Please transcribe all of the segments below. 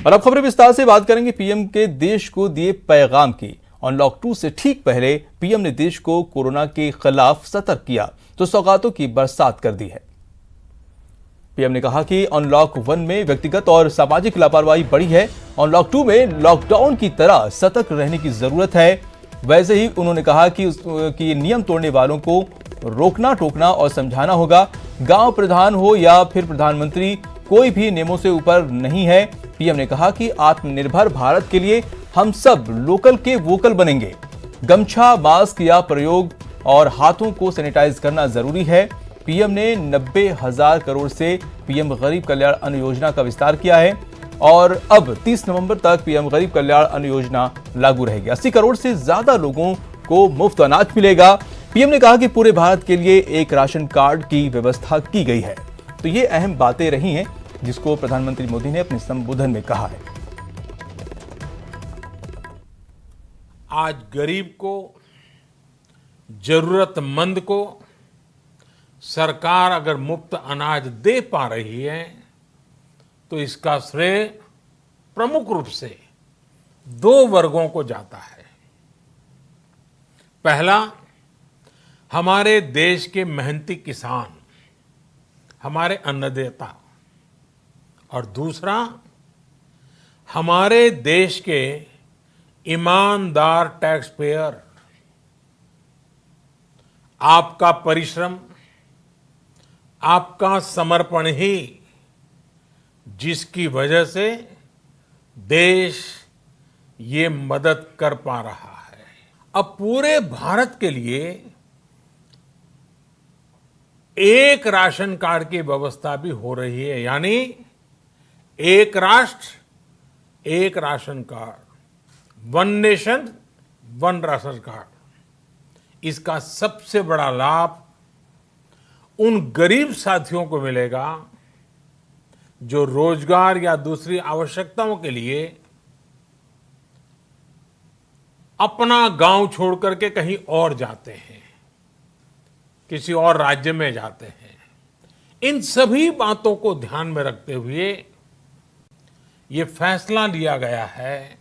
और अब खबरें विस्तार से बात करेंगे पीएम के देश को दिए पैगाम की। अनलॉक 2 से ठीक पहले पीएम ने देश को कोरोना के खिलाफ सतर्क किया तो सौगातों की बरसात कर दी है। पीएम ने कहा कि अनलॉक 1 में व्यक्तिगत और सामाजिक लापरवाही बढ़ी है। अनलॉक 2 में लॉकडाउन की तरह सतर्क रहने की जरूरत है। वैसे ही उन्होंने कहा कि नियम तोड़ने वालों को रोकना टोकना और समझाना होगा। गांव प्रधान हो या फिर प्रधानमंत्री, कोई भी नियमों से ऊपर नहीं है। पीएम ने कहा कि आत्मनिर्भर भारत के लिए हम सब लोकल के वोकल बनेंगे। गमछा, मास्क या प्रयोग और हाथों को सैनिटाइज करना जरूरी है। पीएम ने 90,000 करोड़ से पीएम गरीब कल्याण अन्न योजना का विस्तार किया है और अब 30 नवंबर तक पीएम गरीब कल्याण अन्न योजना लागू रहेगी। 80 करोड़ से ज्यादा लोगों को मुफ्त अनाज मिलेगा। पीएम ने कहा कि पूरे भारत के लिए एक राशन कार्ड की व्यवस्था की गई है। तो ये अहम बातें रही हैं जिसको प्रधानमंत्री मोदी ने अपने संबोधन में कहा है। आज गरीब को, जरूरतमंद को सरकार अगर मुफ्त अनाज दे पा रही है तो इसका श्रेय प्रमुख रूप से 2 वर्गों को जाता है। पहला, हमारे देश के मेहनती किसान, हमारे अन्नदाता, और दूसरा हमारे देश के ईमानदार टैक्स पेयर। आपका परिश्रम, आपका समर्पण ही जिसकी वजह से देश ये मदद कर पा रहा है। अब पूरे भारत के लिए एक राशन कार्ड की व्यवस्था भी हो रही है, यानी एक राष्ट्र एक ration card, 1 nation 1 ration card. इसका सबसे बड़ा लाभ उन गरीब साथियों को मिलेगा जो रोजगार या दूसरी आवश्यकताओं के लिए अपना गांव छोड़ करके कहीं और जाते हैं, किसी और राज्य में जाते हैं। इन सभी बातों को ध्यान में रखते हुए ये फैसला लिया गया है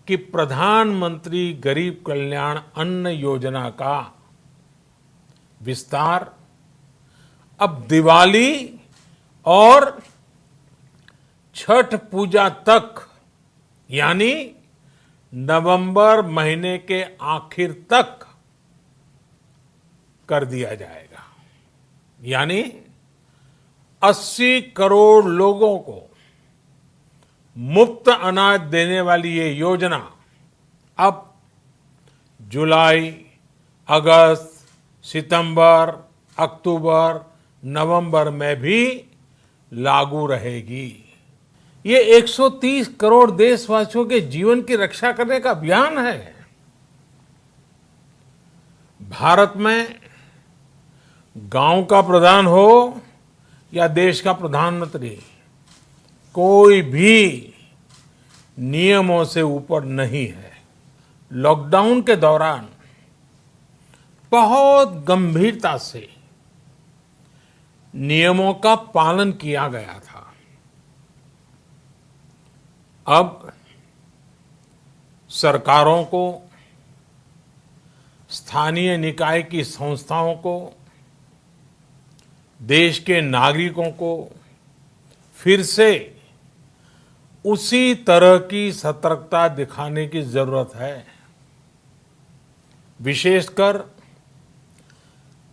कि प्रधानमंत्री गरीब कल्याण अन्न योजना का विस्तार अब दिवाली और छठ पूजा तक, यानी नवंबर महीने के आखिर तक कर दिया जाएगा। यानी 80 करोड़ लोगों को मुफ्त अनाज देने वाली ये योजना अब जुलाई, अगस्त, सितंबर, अक्टूबर, नवंबर में भी लागू रहेगी। ये 130 करोड़ देशवासियों के जीवन की रक्षा करने का अभियान है। भारत में गांव का प्रधान हो या देश का प्रधानमंत्री, कोई भी नियमों से ऊपर नहीं है। लॉकडाउन के दौरान बहुत गंभीरता से नियमों का पालन किया गया था। अब सरकारों को, स्थानीय निकाय की संस्थाओं को, देश के नागरिकों को फिर से उसी तरह की सतर्कता दिखाने की जरूरत है। विशेषकर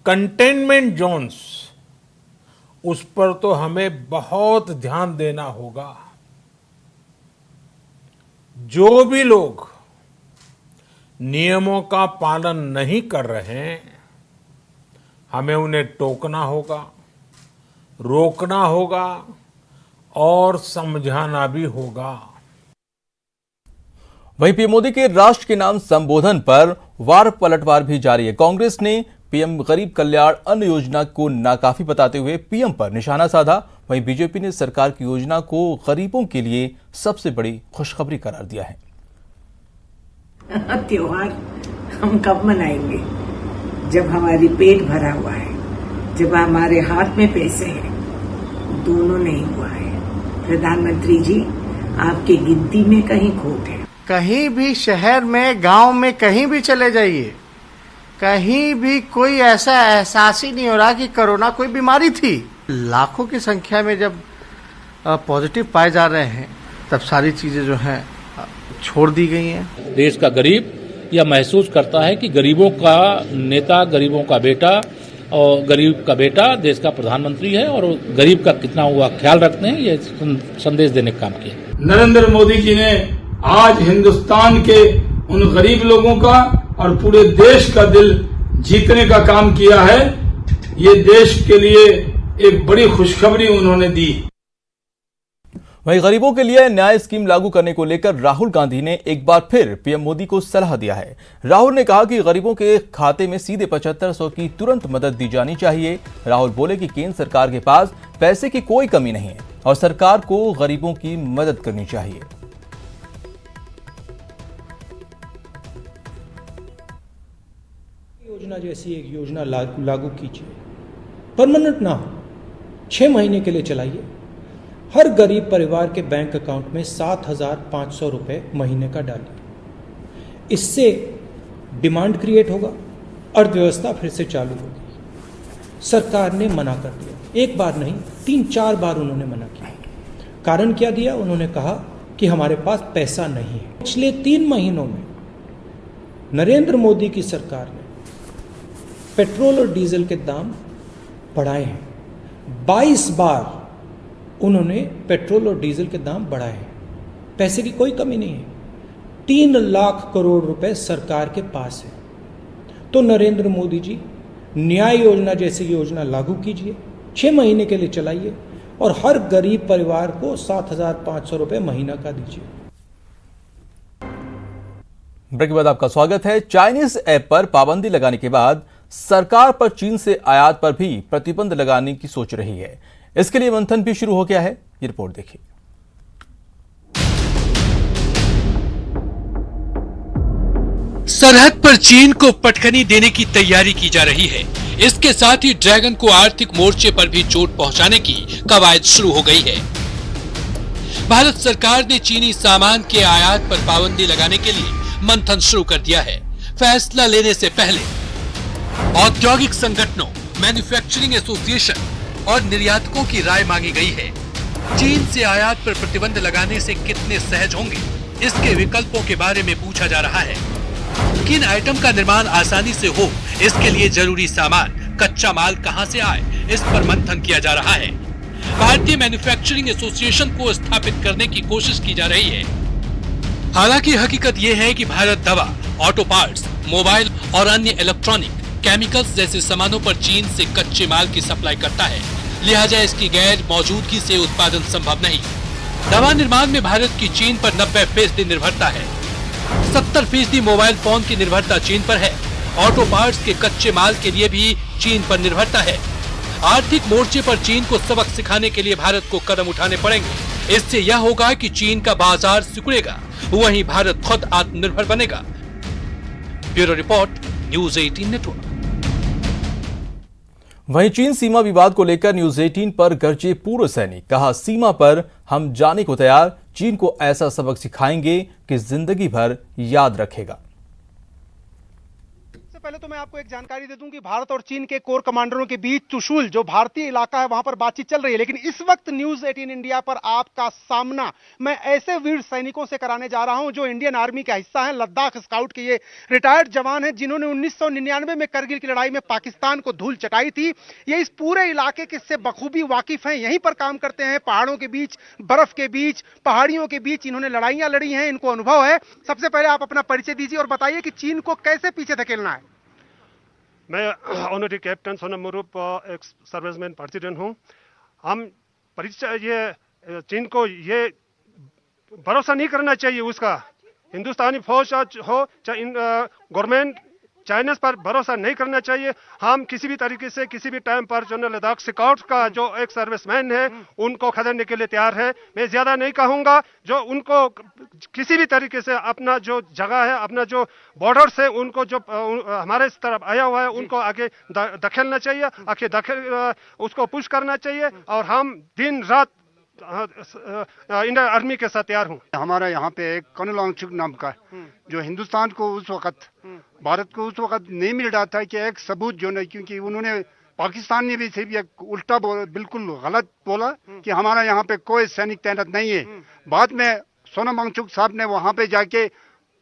कंटेनमेंट जोन्स, उस पर तो हमें बहुत ध्यान देना होगा। जो भी लोग नियमों का पालन नहीं कर रहे हैं, हमें उन्हें टोकना होगा, रोकना होगा और समझाना भी होगा। वहीं पीएम मोदी के राष्ट्र के नाम संबोधन पर वार पलटवार भी जारी है। कांग्रेस ने पीएम गरीब कल्याण अन्न योजना को नाकाफी बताते हुए पीएम पर निशाना साधा। वहीं बीजेपी ने सरकार की योजना को गरीबों के लिए सबसे बड़ी खुशखबरी करार दिया है। त्योहार हम कब मनाएंगे? जब हमारी पेट भरा हुआ है, जब हमारे हाथ में पैसे हैं। दोनों नहीं हुआ है। प्रधानमंत्री जी, आपकी गिनती में कहीं खोट है। कहीं भी शहर में, गांव में, कहीं भी चले जाइए, कहीं भी कोई ऐसा एहसास ही नहीं हो रहा कि कोरोना कोई बीमारी थी। लाखों की संख्या में जब पॉजिटिव पाए जा रहे हैं, तब सारी चीजें जो हैं छोड़ दी गई हैं। देश का गरीब यह महसूस करता है कि गरीबों का नेता, गरीबों का बेटा और गरीब का बेटा देश का प्रधानमंत्री है और गरीब का कितना हुआ ख्याल रखते हैं, ये संदेश देने का काम किया। नरेंद्र मोदी जी ने आज हिंदुस्तान के उन गरीब लोगों का और पूरे देश का दिल जीतने का काम किया है। ये देश के लिए एक बड़ी खुशखबरी उन्होंने दी। वहीं गरीबों के लिए न्याय स्कीम लागू करने को लेकर राहुल गांधी ने एक बार फिर पीएम मोदी को सलाह दिया है। राहुल ने कहा कि गरीबों के खाते में सीधे 7500 की तुरंत मदद दी जानी चाहिए। राहुल बोले कि केंद्र सरकार के पास पैसे की कोई कमी नहीं है और सरकार को गरीबों की मदद करनी चाहिए। योजना जैसी एक योजना लागू कीजिए, परमानेंट ना हो, 6 महीने के लिए चलाइए। हर गरीब परिवार के बैंक अकाउंट में 7,500 रुपये महीने का डालिए। इससे डिमांड क्रिएट होगा, अर्थव्यवस्था फिर से चालू होगी। सरकार ने मना कर दिया, एक बार नहीं 3-4 बार उन्होंने मना किया। कारण क्या दिया? उन्होंने कहा कि हमारे पास पैसा नहीं है। पिछले 3 महीनों में नरेंद्र मोदी की सरकार ने पेट्रोल और डीजल के दाम बढ़ाए हैं। 22 बार उन्होंने पेट्रोल और डीजल के दाम बढ़ाए हैं। पैसे की कोई कमी नहीं है। 3 लाख करोड़ रुपए सरकार के पास है। तो नरेंद्र मोदी जी, न्याय योजना जैसी योजना लागू कीजिए, 6 महीने के लिए चलाइए और हर गरीब परिवार को 7,500 रुपये महीना का दीजिए। ब्रेक के बाद आपका स्वागत है। चाइनीज ऐप पर पाबंदी लगाने के बाद सरकार पर चीन से आयात पर भी प्रतिबंध लगाने की सोच रही है। इसके लिए मंथन भी शुरू हो गया है। ये रिपोर्ट देखिए। सरहद पर चीन को पटखनी देने की तैयारी की जा रही है। इसके साथ ही ड्रैगन को आर्थिक मोर्चे पर भी चोट पहुंचाने की कवायद शुरू हो गई है। भारत सरकार ने चीनी सामान के आयात पर पाबंदी लगाने के लिए मंथन शुरू कर दिया है। फैसला लेने से पहले औद्योगिक संगठनों, मैन्युफैक्चरिंग एसोसिएशन और निर्यातकों की राय मांगी गई है। चीन से आयात पर प्रतिबंध लगाने से कितने सहज होंगे, इसके विकल्पों के बारे में पूछा जा रहा है। किन आइटम का निर्माण आसानी से हो, इसके लिए जरूरी सामान, कच्चा माल कहां से आए, इस पर मंथन किया जा रहा है। भारतीय मैन्युफैक्चरिंग एसोसिएशन को स्थापित करने की कोशिश की जा रही है। हालांकि हकीकत यह है कि भारत दवा, ऑटो पार्ट्स, मोबाइल और अन्य इलेक्ट्रॉनिक, केमिकल्स जैसे सामानों पर चीन से कच्चे माल की सप्लाई करता है। लिहाजा इसकी गैर मौजूदगी से उत्पादन संभव नहीं। दवा निर्माण में भारत की चीन पर 90% निर्भरता है। 70% मोबाइल फोन की निर्भरता चीन पर है। ऑटो पार्ट्स के कच्चे माल के लिए भी चीन पर निर्भरता है। आर्थिक मोर्चे पर चीन को सबक सिखाने के लिए भारत को कदम उठाने पड़ेंगे। इससे यह होगा कि चीन का बाजार सिकुड़ेगा, वहीं भारत खुद आत्मनिर्भर बनेगा। Bureau report, news 18 network. वहीं चीन सीमा विवाद को लेकर न्यूज 18 पर गरजे पूर्व सैनिक, कहा सीमा पर हम जाने को तैयार, चीन को ऐसा सबक सिखाएंगे कि जिंदगी भर याद रखेगा। पहले तो मैं आपको एक जानकारी दे दूं कि भारत और चीन के कोर कमांडरों के बीच चुशुल जो भारतीय इलाका है वहां पर बातचीत चल रही है, लेकिन इस वक्त न्यूज 18 इंडिया पर आपका सामना मैं ऐसे वीर सैनिकों से कराने जा रहा हूं जो इंडियन आर्मी का हिस्सा हैं। लद्दाख स्काउट के ये रिटायर्ड जवान हैं जिन्होंने 1999 में करगिल की लड़ाई में पाकिस्तान को धूल चटाई थी। ये इस पूरे इलाके के से बखूबी वाकिफ हैं, यहीं पर काम करते हैं, पहाड़ों के बीच, बर्फ के बीच, पहाड़ियों के बीच इन्होंने लड़ाइयां लड़ी हैं, इनको अनुभव है। सबसे पहले आप अपना परिचय दीजिए और बताइए कि चीन को कैसे पीछे धकेलना है। मैं ऑनरी कैप्टन सोनम मुरुप एक सर्विसमैन प्रेसिडेंट हूँ। हम परिचय ये चीन को ये भरोसा नहीं करना चाहिए, उसका हिंदुस्तानी फौज हो चाहे गवर्नमेंट, चाइनीज पर भरोसा नहीं करना चाहिए। हम किसी भी तरीके से किसी भी टाइम पर जो लद्दाख स्काउट का जो एक सर्विसमैन है उनको खदेड़ने के लिए तैयार है। मैं ज्यादा नहीं कहूँगा, जो उनको किसी भी तरीके से अपना जो जगह है, अपना जो बॉर्डर से उनको जो हमारे तरफ आया हुआ है उनको आगे धकेलना चाहिए, उसको पुश करना चाहिए। और हम दिन रात इंडियन आर्मी के साथ तैयार हूँ। हमारा यहाँ पे एक कर्नल वांगचुक नाम का जो हिंदुस्तान को उस वक्त, भारत को उस वक्त नहीं मिल रहा था कि एक सबूत जो नहीं, क्योंकि उन्होंने पाकिस्तान ने भी सिर्फ एक उल्टा बिल्कुल गलत बोला कि हमारा यहाँ पे कोई सैनिक तैनात नहीं है। बाद में सोनम वांगचुक साहब ने वहाँ पे जाके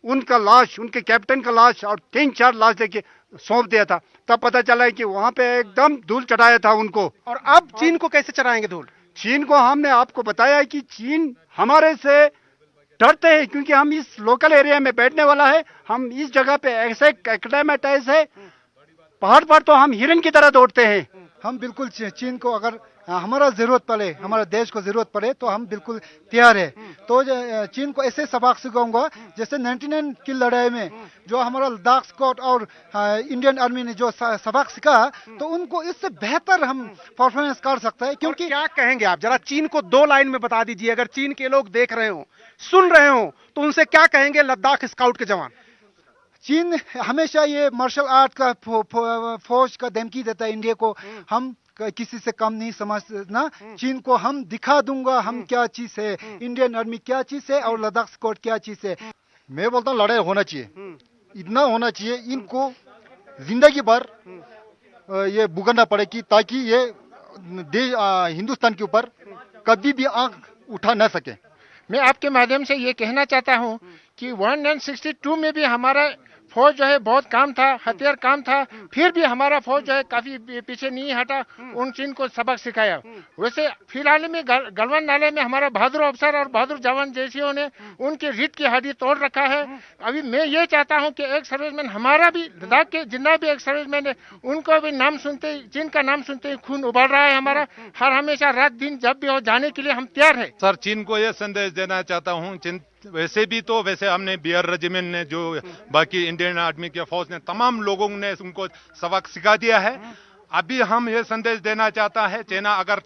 उनका लाश, उनके कैप्टन का लाश और 3-4 लाश लेके सौंप दिया था। तब पता चला है कि वहाँ पे एकदम धूल चढ़ाया था उनको। और अब चीन को कैसे चढ़ाएंगे धूल? चीन को हमने आपको बताया है कि चीन हमारे से डरते हैं, क्योंकि हम इस लोकल एरिया में बैठने वाला है। हम इस जगह पे ऐसे एक्लेमेटाइज है, पहाड़ पर तो हम हिरन की तरह दौड़ते हैं। हम बिल्कुल चीन को अगर हमारा जरूरत पड़े, हमारा देश को जरूरत पड़े तो हम बिल्कुल तैयार है। तो चीन को ऐसे सबक सिखाऊंगा जैसे 99 की लड़ाई में जो हमारा लद्दाख स्क्वाड और इंडियन आर्मी ने जो सबक सिखा, तो उनको इससे बेहतर हम परफॉर्मेंस कर सकते हैं। क्योंकि क्या कहेंगे आप, जरा चीन को 2 लाइन में बता दीजिए, अगर चीन के लोग देख रहे हो, सुन रहे हो, तो उनसे क्या कहेंगे लद्दाख स्काउट के जवान? चीन हमेशा ये मार्शल आर्ट का फौज का धमकी देता है इंडिया को। हम किसी से कम नहीं समझना। चीन को हम दिखा दूंगा हम क्या चीज है, इंडियन आर्मी क्या चीज है और लद्दाख स्क्वाड क्या चीज है। मैं बोलता हूँ लड़ाई होना चाहिए, इतना होना चाहिए इनको जिंदगी भर ये भुगतना पड़े कि ताकि ये देश हिंदुस्तान के ऊपर कभी भी आंख उठा न सके। मैं आपके माध्यम से ये कहना चाहता हूँ कि 1962 में भी हमारा फौज जो है बहुत काम था, हथियार काम था, फिर भी हमारा फौज जो है काफी पीछे नहीं हटा, उन चीन को सबक सिखाया। वैसे फिलहाल में गलवान नाले में हमारा बहादुर अफसर और बहादुर जवान जैसियों ने उनकी रीढ़ की हड्डी तोड़ रखा है। अभी मैं ये चाहता हूँ कि एक सर्विसमैन, हमारा भी लद्दाख के जितना भी एक सर्विसमैन है, उनको भी नाम सुनते ही, चीन का नाम सुनते ही खून उबल रहा है हमारा। हर हमेशा रात दिन जब भी हो जाने के लिए हम तैयार है। सर, चीन को यह संदेश देना चाहता हूँ, वैसे हमने बियर रेजिमेंट ने, जो बाकी इंडियन आर्मी के फौज ने, तमाम लोगों ने उनको सबक सिखा दिया है। अभी हम ये संदेश देना चाहता है, चाइना अगर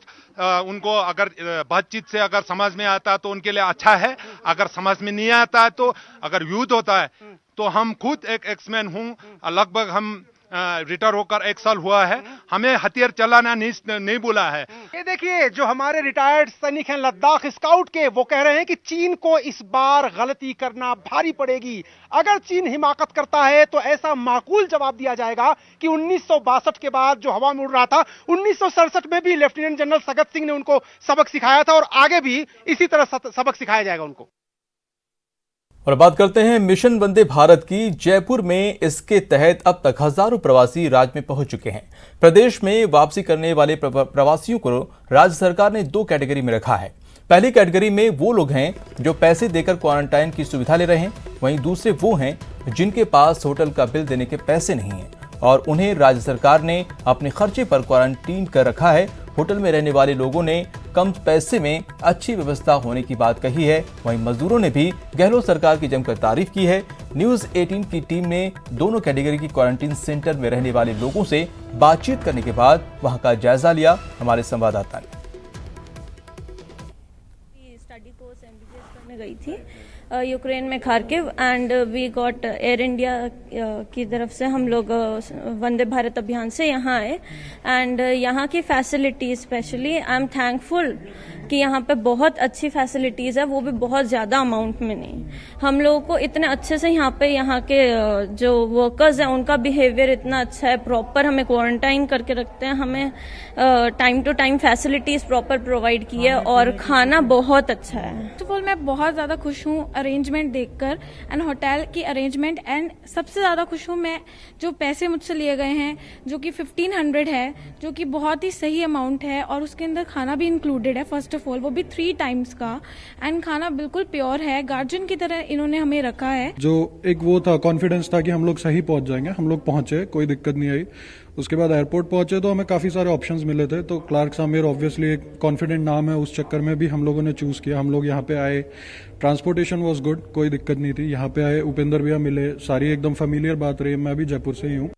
उनको अगर बातचीत से अगर समझ में आता तो उनके लिए अच्छा है, अगर समझ में नहीं आता तो अगर युद्ध होता है तो हम खुद एक एक्समैन हूँ, लगभग हम रिटायर होकर 1 साल हुआ है, हमें हथियार चलाना नहीं बोला है। ये देखिए जो हमारे रिटायर्ड सैनिक हैं लद्दाख स्काउट के, वो कह रहे हैं कि चीन को इस बार गलती करना भारी पड़ेगी। अगर चीन हिमाकत करता है तो ऐसा माकूल जवाब दिया जाएगा कि 1962 के बाद जो हवा में उड़ रहा था, 1967 में भी लेफ्टिनेंट जनरल सगत सिंह ने उनको सबक सिखाया था और आगे भी इसी तरह सबक सिखाया जाएगा उनको। और बात करते हैं मिशन वंदे भारत की। जयपुर में इसके तहत अब तक हजारों प्रवासी राज्य में पहुंच चुके हैं। प्रदेश में वापसी करने वाले प्रवासियों को राज्य सरकार ने 2 कैटेगरी में रखा है। पहली कैटेगरी में वो लोग हैं जो पैसे देकर क्वारंटाइन की सुविधा ले रहे हैं, वहीं दूसरे वो हैं जिनके पास होटल का बिल देने के पैसे नहीं हैं और उन्हें राज्य सरकार ने अपने खर्चे पर क्वारंटीन कर रखा है। होटल में रहने वाले लोगों ने कम पैसे में अच्छी व्यवस्था होने की बात कही है। वहीं मजदूरों ने भी गहलोत सरकार की जमकर तारीफ की है। न्यूज़ 18 की टीम ने दोनों कैटेगरी की क्वारंटीन सेंटर में रहने वाले लोगों से बातचीत करने के बाद वहां का जायजा लिया। हमारे संवाददाता ने स्टडी कोर्स MBBS करने गई थी यूक्रेन में Kharkiv, and we got Air India की तरफ से हम लोग वंदे भारत अभियान से यहाँ आए। एंड यहाँ की facilities, specially I am thankful कि यहाँ पे बहुत अच्छी फैसिलिटीज़ है, वो भी बहुत ज़्यादा अमाउंट में नहीं। हम लोगों को इतने अच्छे से यहाँ के जो वर्कर्स हैं उनका बिहेवियर इतना अच्छा है, प्रॉपर हमें क्वारंटाइन करके रखते हैं, हमें time to time facilities proper provide की है और खाना बहुत अच्छा है। फर्स्ट ऑफ ऑल मैं बहुत ज़्यादा खुश हूँ अरेंजमेंट देखकर एंड होटल की अरेंजमेंट, एंड सबसे ज़्यादा खुश हूँ मैं जो पैसे मुझसे लिए गए हैं जो कि 1500 है, जो कि बहुत ही सही अमाउंट है और उसके अंदर खाना भी इंक्लूडेड है। फर्स्ट ऑफ ऑल वो भी 3 टाइम्स का, एंड खाना बिल्कुल प्योर है, गार्जियन की तरह इन्होंने हमें रखा है। जो एक वो था कॉन्फिडेंस था कि हम लोग सही पहुंच जाएंगे, हम लोग पहुंचे, कोई दिक्कत नहीं आई। उसके बाद एयरपोर्ट पहुंचे तो हमें काफ़ी सारे ऑप्शंस मिले थे, तो क्लार्क सामेर ऑब्वियसली एक कॉन्फिडेंट नाम है, उस चक्कर में भी हम लोगों ने चूज़ किया। हम लोग यहाँ पे आए, ट्रांसपोर्टेशन वाज गुड, कोई दिक्कत नहीं थी। यहाँ पे आए, उपेंद्र भैया मिले, सारी एकदम फेमिलियर बात रही। मैं भी जयपुर से ही हूँ।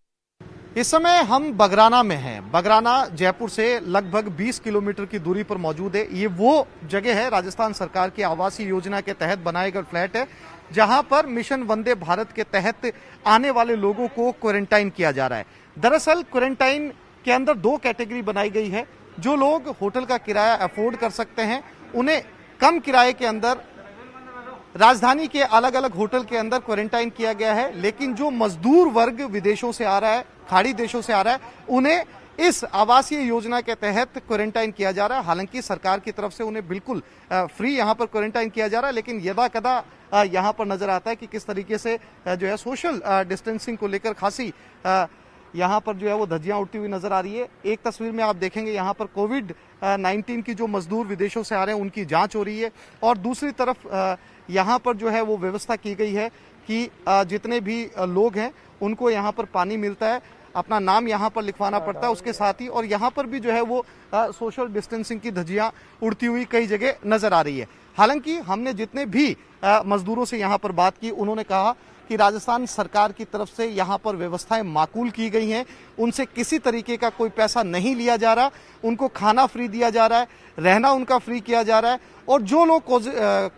इस समय हम बगराना में हैं। बगराना जयपुर से लगभग 20 किलोमीटर की दूरी पर मौजूद है। ये वो जगह है, राजस्थान सरकार की आवासीय योजना के तहत बनाए गए फ्लैट है, जहां पर मिशन वंदे भारत के तहत आने वाले लोगों को क्वारंटाइन किया जा रहा है। दरअसल क्वारंटाइन के अंदर 2 कैटेगरी बनाई गई है। जो लोग होटल का किराया अफोर्ड कर सकते हैं उन्हें कम किराए के अंदर राजधानी के अलग अलग होटल के अंदर क्वारंटाइन किया गया है। लेकिन जो मजदूर वर्ग विदेशों से आ रहा है, खाड़ी देशों से आ रहा है, उन्हें इस आवासीय योजना के तहत क्वारंटाइन किया जा रहा है। हालांकि सरकार की तरफ से उन्हें बिल्कुल फ्री यहां पर क्वारंटाइन किया जा रहा है, लेकिन यदा कदा यहां पर नजर आता है कि किस तरीके से जो है सोशल डिस्टेंसिंग को लेकर खासी यहाँ पर जो है वो धज्जियां उड़ती हुई नजर आ रही है। एक तस्वीर में आप देखेंगे यहाँ पर कोविड-19 की जो मजदूर विदेशों से आ रहे हैं उनकी जांच हो रही है, और दूसरी तरफ यहाँ पर जो है वो व्यवस्था की गई है कि जितने भी लोग हैं उनको यहाँ पर पानी मिलता है, अपना नाम यहाँ पर लिखवाना पड़ता है उसके साथ ही, और यहाँ पर भी जो है वो सोशल डिस्टेंसिंग की धज्जियां उड़ती हुई कई जगह नजर आ रही है। हालांकि हमने जितने भी मजदूरों से यहाँ पर बात की, उन्होंने कहा कि राजस्थान सरकार की तरफ से यहाँ पर व्यवस्थाएं माकूल की गई हैं, उनसे किसी तरीके का कोई पैसा नहीं लिया जा रहा, उनको खाना फ्री दिया जा रहा है, रहना उनका फ्री किया जा रहा है, और जो लोग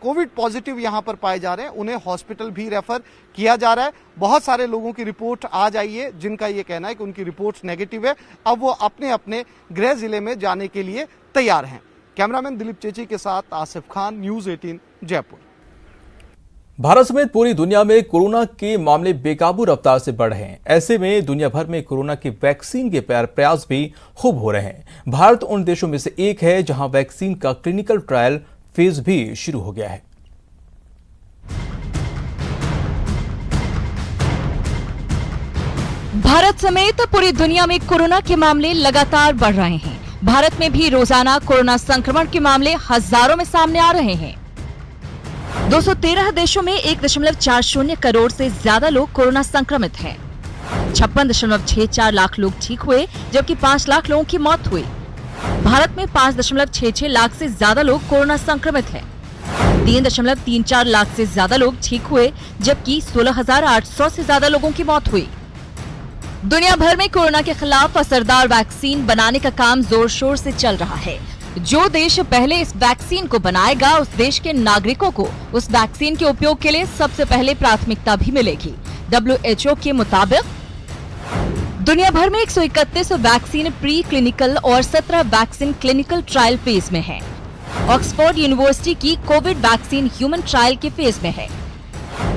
कोविड पॉजिटिव यहाँ पर पाए जा रहे हैं उन्हें हॉस्पिटल भी रेफर किया जा रहा है। बहुत सारे लोगों की रिपोर्ट आज आई है जिनका ये कहना है कि उनकी रिपोर्ट नेगेटिव है, अब वो अपने अपने गृह जिले में जाने के लिए तैयार हैं। कैमरामैन दिलीप चेची के साथ आसिफ खान, न्यूज़ 18 जयपुर। भारत समेत पूरी दुनिया में कोरोना के मामले बेकाबू रफ्तार से बढ़ रहे हैं। ऐसे में दुनिया भर में कोरोना की वैक्सीन के प्रयास भी खूब हो रहे हैं। भारत उन देशों में से एक है जहां वैक्सीन का क्लिनिकल ट्रायल फेज भी शुरू हो गया है। भारत समेत पूरी दुनिया में कोरोना के मामले लगातार बढ़ रहे हैं। भारत में भी रोजाना कोरोना संक्रमण के मामले हजारों में सामने आ रहे हैं। 213 देशों में 1.40 करोड़ से ज्यादा लोग कोरोना संक्रमित हैं। 56.64 लाख लोग ठीक हुए, जबकि 5 लाख लोगों की मौत हुई। भारत में 5.66 लाख से ज्यादा लोग कोरोना संक्रमित हैं। 3.34 लाख से ज्यादा लोग ठीक हुए, जबकि 16,800 से ज्यादा लोगों की मौत हुई। दुनिया भर में कोरोना के खिलाफ असरदार वैक्सीन बनाने का काम जोर शोर से चल रहा है। जो देश पहले इस वैक्सीन को बनाएगा, उस देश के नागरिकों को उस वैक्सीन के उपयोग के लिए सबसे पहले प्राथमिकता भी मिलेगी। WHO के मुताबिक दुनिया भर में 131 वैक्सीन प्री क्लिनिकल और 17 वैक्सीन क्लिनिकल ट्रायल फेज में है। ऑक्सफोर्ड यूनिवर्सिटी की कोविड वैक्सीन ह्यूमन ट्रायल के फेज में है।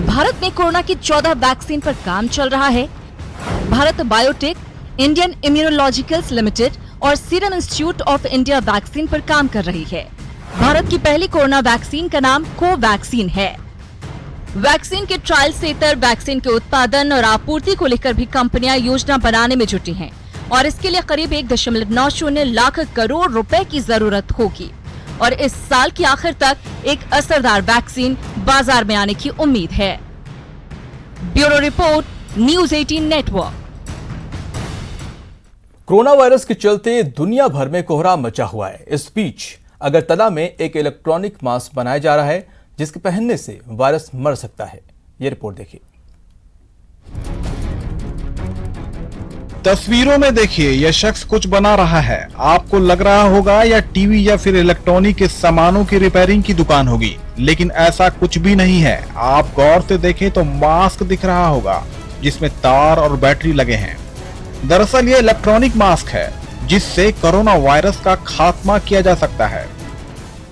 भारत में कोरोना की 14 वैक्सीन पर काम चल रहा है। Bharat biotech, Indian immunologicals limited और serum institute of India vaccine पर काम कर रही है। भारत की पहली कोरोना वैक्सीन का नाम कोवैक्सीन है। वैक्सीन के ट्रायल से इतर वैक्सीन के उत्पादन और आपूर्ति को लेकर भी कंपनियां योजना बनाने में जुटी हैं, और इसके लिए करीब 1.90 लाख करोड़ रुपए की जरूरत होगी, और इस साल के आखिर तक एक असरदार वैक्सीन बाजार में आने की उम्मीद है। Bureau report, news 18 network. Corona virus के चलते दुनिया भर में कोहराम मचा हुआ है। इस बीच अगरतला में एक इलेक्ट्रॉनिक मास्क बनाया जा रहा है जिसके पहनने से वायरस मर सकता है। ये रिपोर्ट देखिए। तस्वीरों में देखिए, यह शख्स कुछ बना रहा है। आपको लग रहा होगा या टीवी या फिर इलेक्ट्रॉनिक के सामानों की रिपेयरिंग की दुकान होगी, लेकिन ऐसा कुछ भी नहीं है। आप गौर से देखें तो मास्क दिख रहा होगा जिसमें तार और बैटरी लगे हैं। दरअसल ये इलेक्ट्रॉनिक मास्क है जिससे कोरोना वायरस का खात्मा किया जा सकता है।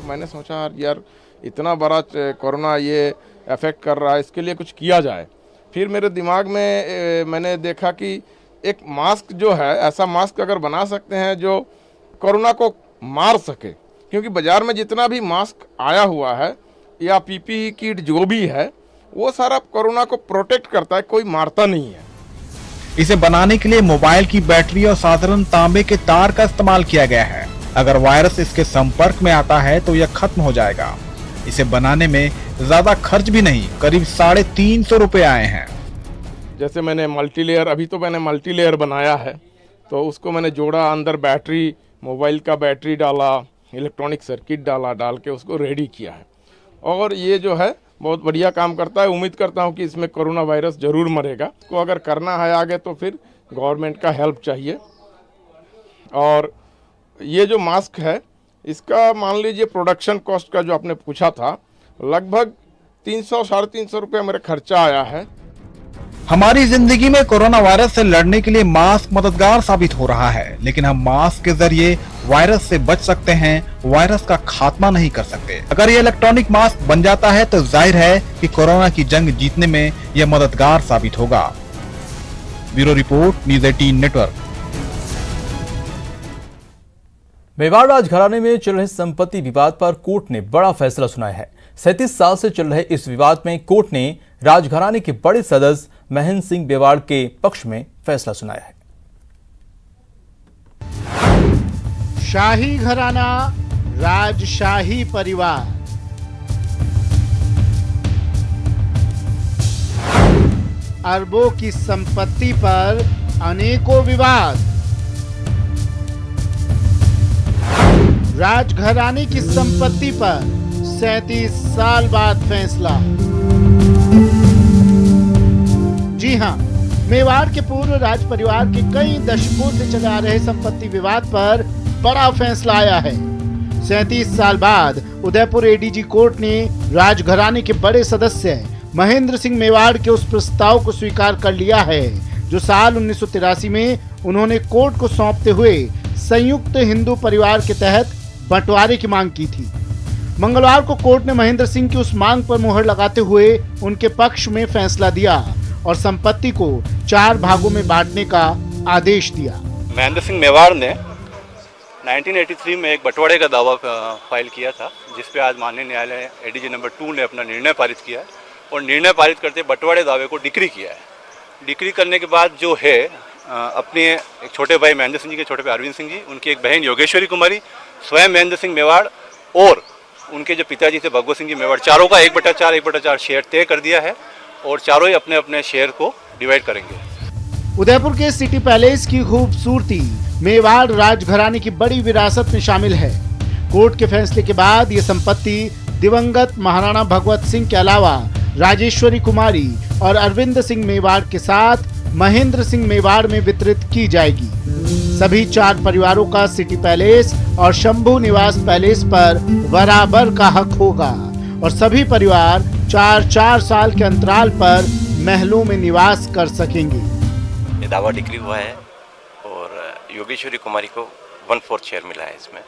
मैंने सोचा यार इतना बड़ा कोरोना ये अफेक्ट कर रहा है, इसके लिए कुछ किया जाए। फिर मेरे दिमाग में मैंने देखा कि एक मास्क जो है, ऐसा मास्क अगर बना सकते हैं जो कोरोना को मार सके, क्योंकि बाजार में जितना भी मास्क आया हुआ है या पीपीई किट जो भी है वो सारा कोरोना को प्रोटेक्ट करता है, कोई मारता नहीं है। इसे बनाने के लिए मोबाइल की बैटरी और साधारण तांबे के तार का इस्तेमाल किया गया है। अगर वायरस इसके संपर्क में आता है तो यह खत्म हो जाएगा। इसे बनाने में ज्यादा खर्च भी नहीं, करीब 350 रुपए आए हैं। जैसे मैंने मल्टीलेयर, अभी तो मैंने मल्टीलेयर बनाया है, तो उसको मैंने जोड़ा, अंदर बैटरी, मोबाइल का बैटरी डाला, इलेक्ट्रॉनिक सर्किट डाल के उसको रेडी किया है, और ये जो है बहुत बढ़िया काम करता है। उम्मीद करता हूँ कि इसमें कोरोना वायरस जरूर मरेगा। को अगर करना है आगे तो फिर गवर्नमेंट का हेल्प चाहिए। और ये जो मास्क है इसका मान लीजिए प्रोडक्शन कॉस्ट का जो आपने पूछा था, लगभग 300-350 रुपये मेरा खर्चा आया है। हमारी जिंदगी में कोरोना वायरस से लड़ने के लिए मास्क मददगार साबित हो रहा है, लेकिन हम मास्क के जरिए वायरस से बच सकते हैं, वायरस का खात्मा नहीं कर सकते। अगर ये इलेक्ट्रॉनिक मास्क बन जाता है तो जाहिर है कि कोरोना की जंग जीतने में यह मददगार साबित होगा। Bureau report, news 18 network. Mewar राजघराने में चल रहे संपत्ति विवाद पर कोर्ट ने बड़ा फैसला सुनाया है। 37 साल से चल रहे इस विवाद में कोर्ट ने राजघराने के बड़े सदस्य महेंद्र सिंह मेवाड़ के पक्ष में फैसला सुनाया है। शाही घराना, राजशाही परिवार, अरबों की संपत्ति पर अनेकों विवाद, राजघराने की संपत्ति पर 37 साल बाद फैसला। जी हां, मेवाड़ के पूर्व राज परिवार के कई दशकों से चले आ रहे संपत्ति विवाद पर बड़ा फैसला आया है। 37 साल बाद उदयपुर एडीजी कोर्ट ने राजघराने के बड़े सदस्य महेंद्र सिंह मेवाड़ के उस प्रस्ताव को स्वीकार कर लिया है जो साल 1983 में उन्होंने कोर्ट को सौंपते हुए संयुक्त हिंदू परिवार के तहत बंटवारे की मांग की थी। मंगलवार को कोर्ट ने महेंद्र सिंह की उस मांग पर मुहर लगाते हुए उनके पक्ष में फैसला दिया और संपत्ति को 4 भागों में बांटने का आदेश दिया। महेंद्र सिंह मेवाड़ ने 1983 में एक बंटवारे का दावा फाइल किया था, जिस पे आज माननीय न्यायालय एडीजी नंबर 2 ने अपना निर्णय पारित किया और निर्णय पारित करते बंटवारे दावे को डिक्री किया है। डिक्री करने के बाद जो है अपने एक छोटे भाई महेंद्र सिंह जी के छोटे भाई अरविंद सिंह जी, उनकी एक बहन योगेश्वरी कुमारी, स्वयं महेंद्र सिंह मेवाड़ और उनके जो पिताजी थे भगवत सिंह जी मेवाड़, चारों का 1/4 शेयर तय कर दिया है और चारों ही अपने अपने शेयर को डिवाइड करेंगे। उदयपुर के सिटी पैलेस की खूबसूरती मेवाड़ राजघराने की बड़ी विरासत में शामिल है। कोर्ट के फैसले के बाद ये संपत्ति दिवंगत महाराणा भगवत सिंह के अलावा राजेश्वरी कुमारी और अरविंद सिंह मेवाड़ के साथ महेंद्र सिंह मेवाड़ में वितरित की जाएगी। सभी 4 परिवारों का सिटी पैलेस और शंभू निवास पैलेस पर बराबर का हक होगा और सभी परिवार 4-4 साल के अंतराल पर महलों में निवास कर सकेंगे। ये दावा डिक्री हुआ है और योगेश्वरी कुमारी को 1/4 शेयर मिला है। इसमें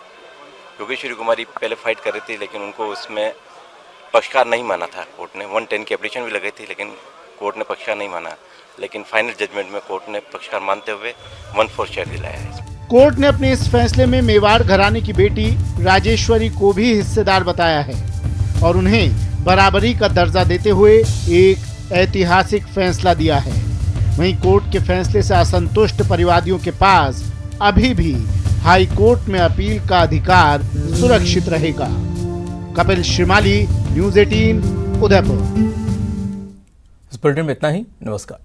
योगेश्वरी कुमारी पहले फाइट कर रही थी, लेकिन उनको उसमें पक्षकार नहीं माना था कोर्ट ने। 110 की एप्लीकेशन भी लगाई थी, लेकिन कोर्ट ने पक्षकार नहीं माना। लेकिन फाइनल जजमेंट में कोर्ट ने पक्षकार मानते हुए 1/4 शेयर दिलाया है। कोर्ट ने अपने इस फैसले में मेवाड़ घराने की बेटी राजेश्वरी को भी हिस्सेदार बताया है और उन्हें बराबरी का दर्जा देते हुए एक ऐतिहासिक फैसला दिया है। वहीं कोर्ट के फैसले से असंतुष्ट परिवादियों के पास अभी भी हाई कोर्ट में अपील का अधिकार सुरक्षित रहेगा। कपिल श्रीमाली, न्यूज़ 18 उदयपुर। इस बुलेटिन में इतना ही। नमस्कार।